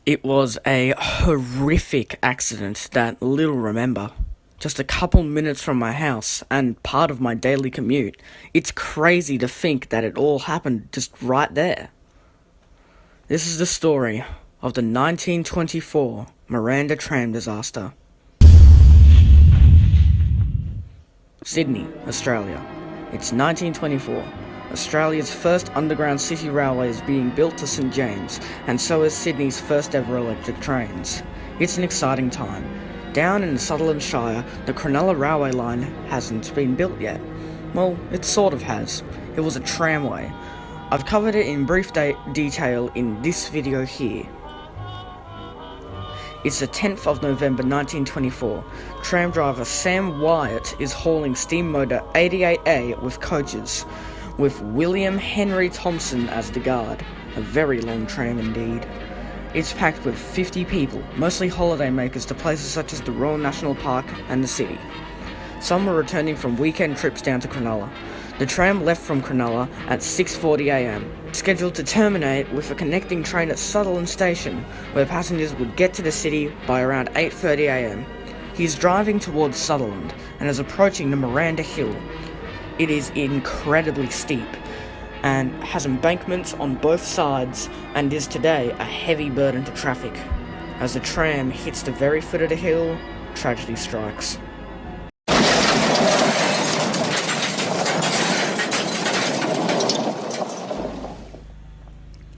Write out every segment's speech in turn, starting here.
It was a horrific accident that little remember. Just a couple minutes from my house and part of my daily commute. It's crazy to think that it all happened just right there. This is the story of the 1924 Miranda Tram disaster. Sydney, Australia. It's 1924. Australia's first underground city railway is being built to St James, and so is Sydney's first ever electric trains. It's an exciting time. Down in the Sutherland Shire, the Cronulla railway line hasn't been built yet. Well, it sort of has. It was a tramway. I've covered it in brief detail in this video here. It's the 10th of November 1924. Tram driver Sam Wyatt is hauling steam motor 88A with coaches, with William Henry Thompson as the guard. A very long tram indeed. It's packed with 50 people, mostly holidaymakers to places such as the Royal National Park and the city. Some were returning from weekend trips down to Cronulla. The tram left from Cronulla at 6:40am, scheduled to terminate with a connecting train at Sutherland Station, where passengers would get to the city by around 8:30am. He's driving towards Sutherland and is approaching the Miranda Hill. It is incredibly steep and has embankments on both sides and is today a heavy burden to traffic. As the tram hits the very foot of the hill, tragedy strikes.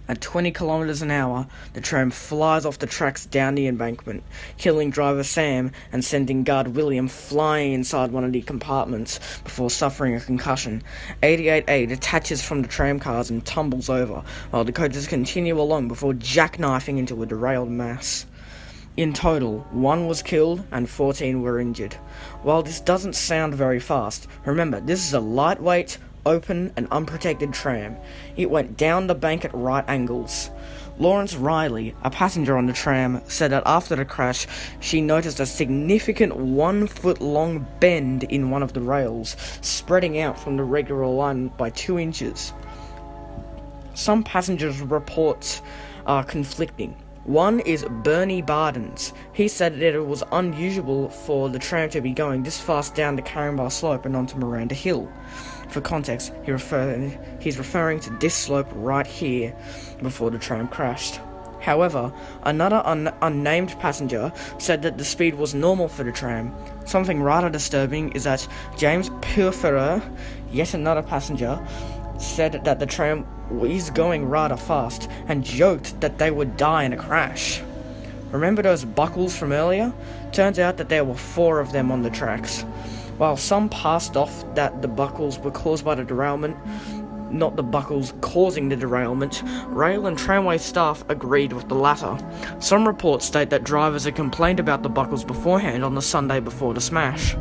At 20 kilometers an hour, the tram flies off the tracks down the embankment, killing driver Sam and sending guard William flying inside one of the compartments before suffering a concussion. 88A detaches from the tram cars and tumbles over, while the coaches continue along before jackknifing into a derailed mass. In total, 1 was killed and 14 were injured. While this doesn't sound very fast, remember this is a lightweight, open and unprotected tram. It went down the bank at right angles. Lawrence Riley, a passenger on the tram, said that after the crash, she noticed a significant 1-foot long bend in one of the rails, spreading out from the regular line by 2 inches. Some passengers' reports are conflicting. One is Bernie Barden's. He said that it was unusual for the tram to be going this fast down the Caringbah slope and onto Miranda Hill. For context, he's referring to this slope right here before the tram crashed. However, another unnamed passenger said that the speed was normal for the tram. Something rather disturbing is that James Purferer, yet another passenger, said that the tram is going rather fast and joked that they would die in a crash. Remember those buckles from earlier? Turns out that there were 4 of them on the tracks. While some passed off that the buckles were caused by the derailment, not the buckles causing the derailment, rail and tramway staff agreed with the latter. Some reports state that drivers had complained about the buckles beforehand on the Sunday before the smash.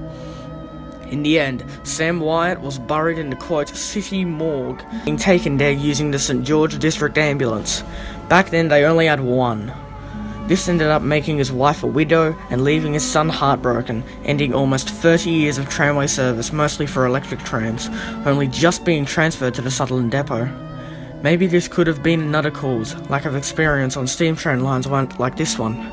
In the end, Sam Wyatt was buried in the quote city morgue, being taken there using the St George District ambulance. Back then they only had 1. This ended up making his wife a widow and leaving his son heartbroken, ending almost 30 years of tramway service, mostly for electric trams, only just being transferred to the Sutherland depot. Maybe this could have been another cause. Lack of experience on steam train lines weren't like this one.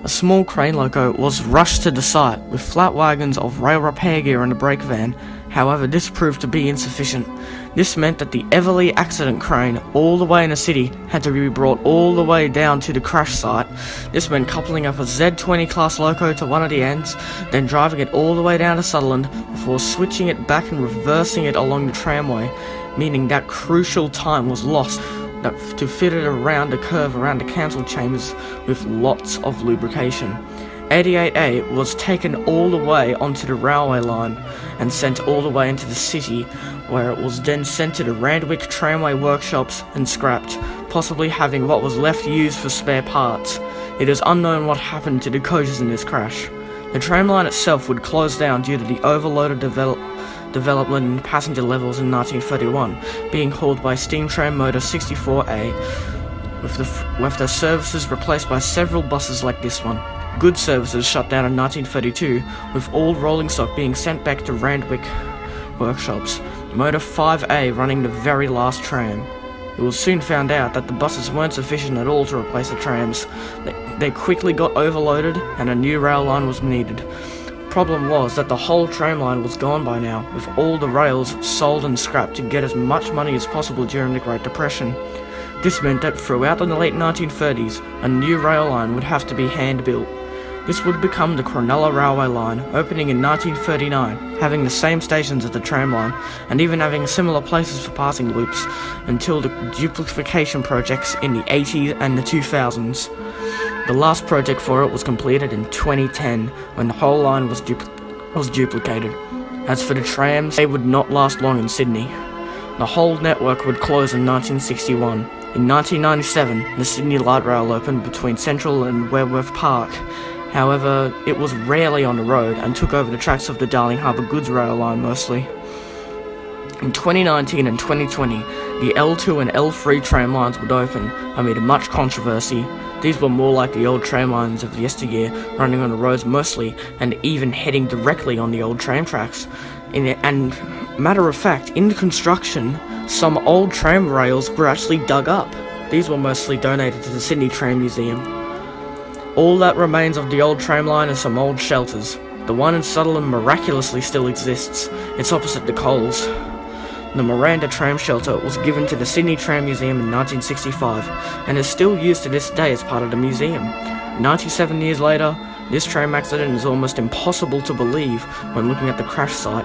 A small crane loco was rushed to the site with flat wagons of rail repair gear and a brake van. However, this proved to be insufficient. This meant that the Everleigh accident crane, all the way in the city, had to be brought all the way down to the crash site. This meant coupling up a Z20 class loco to one of the ends, then driving it all the way down to Sutherland before switching it back and reversing it along the tramway, meaning that crucial time was lost to fit it around the curve around the council chambers with lots of lubrication. 88A was taken all the way onto the railway line and sent all the way into the city, where it was then sent to the Randwick tramway workshops and scrapped, possibly having what was left used for spare parts. It is unknown what happened to the coaches in this crash. The tramline itself would close down due to the overloaded development in passenger levels in 1931, being hauled by steam tram motor 64A, with the services replaced by several buses like this one. Goods services shut down in 1932, with all rolling stock being sent back to Randwick workshops. Motor 5A running the very last tram. It was soon found out that the buses weren't sufficient at all to replace the trams. They quickly got overloaded and a new rail line was needed. Problem was that the whole tram line was gone by now, with all the rails sold and scrapped to get as much money as possible during the Great Depression. This meant that throughout the late 1930s, a new rail line would have to be hand-built. This would become the Cronulla Railway Line, opening in 1939, having the same stations as the tram line, and even having similar places for passing loops, until the duplication projects in the 80s and the 2000s. The last project for it was completed in 2010, when the whole line was duplicated. As for the trams, they would not last long in Sydney. The whole network would close in 1961. In 1997, the Sydney Light Rail opened between Central and Wentworth Park. However, it was rarely on the road and took over the tracks of the Darling Harbour Goods Rail line mostly. In 2019 and 2020, the L2 and L3 tram lines would open amid much controversy. These were more like the old tram lines of yesteryear, running on the roads mostly, and even heading directly on the old tram tracks. And matter of fact, in the construction, some old tram rails were actually dug up. These were mostly donated to the Sydney Tram Museum. All that remains of the old tram line is some old shelters. The one in Sutherland miraculously still exists. It's opposite the Coles. The Miranda Tram Shelter was given to the Sydney Tram Museum in 1965 and is still used to this day as part of the museum. 97 years later, this tram accident is almost impossible to believe when looking at the crash site.